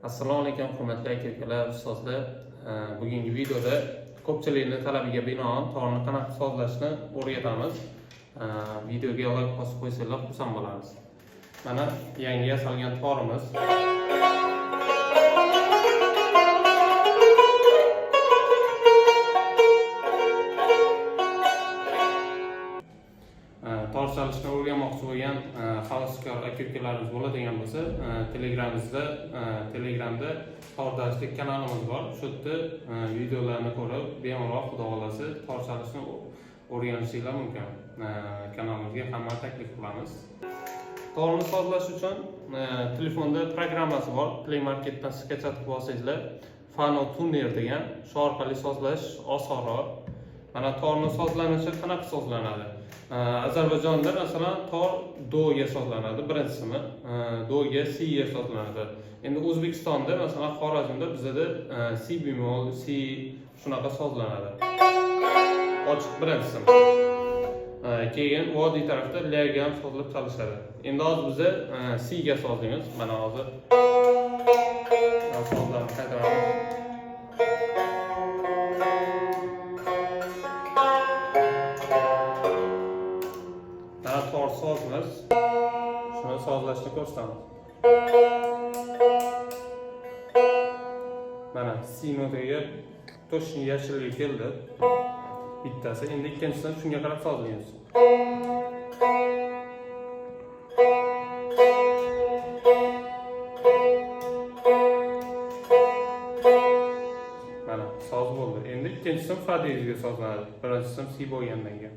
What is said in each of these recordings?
Assalomu alaykum hurmatli aka-ukalar, ustozlar. Bugungi videoda ko'pchilikning talabiga binoan torni qanaqa sozlashni o'rgatamiz. Videoga like bosib qo'ysanglar xursand bo'lamiz. Mana yangi yasalgan torimiz. Tor chalishni o'rganmoqchi bo'lgan havaskor aka-ukalarimiz bo'ladigan bo'lsa, Telegramda tor chalishlik kanalimiz bor. Shu yerda videolarni ko'rib, bemalol xudo xolasi tor chalishni o'rganishingiz mumkin. Kanalimizga hamma taklif qilamiz. Torni sozlash uchun telefonda programmasi bor. Play Marketdan skachatib olsangizlar, Fano Tuner degan, shu orqali sozlash osonroq. Mana torni sozlanishi qanaqa sozlanadi? Ozarbayjonda masalan tor do'ga sozlanadi, birinchisimi, do'ga siga sozlanadi. Endi O'zbekistonda masalan Xorazmda bizda si bemol, si shunaqa sozlanadi. Ochiq birinchisi. Keyin vodiy tarafda la ga ham sozlab chalishadi. Endi hozir biz si ga sozlaymiz. Mana hozir sozlarni qaytaramiz. Tor sozimiz. Shuni sozlashni ko'rsatamiz. Mana si notaga to'shni yashilga keldi. Bittasi. Endi ikkinchisini shunga qarab sozlaymiz. Mana soz bo'ldi. Endi ikkinchisi fa diyezga sozlanadi. Birinchisi si bo'lgandan keyin.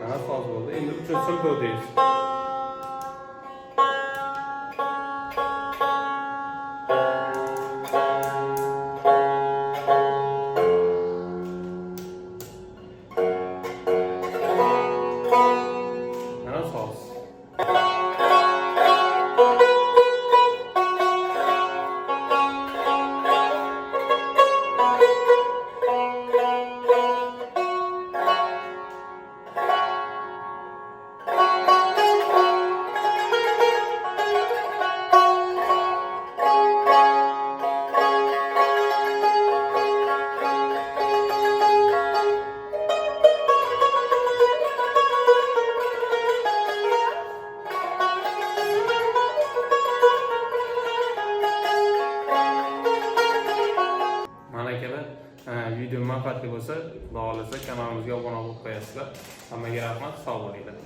Mana soz bo'ldi. Endi uchinchisi do deymiz. Mana soz. Video manfaatli bo'lsa, xudo xolasa kanalimizga obuna bo'lib qo'yasizlar. Hammaga rahmat, sog' bo'linglar.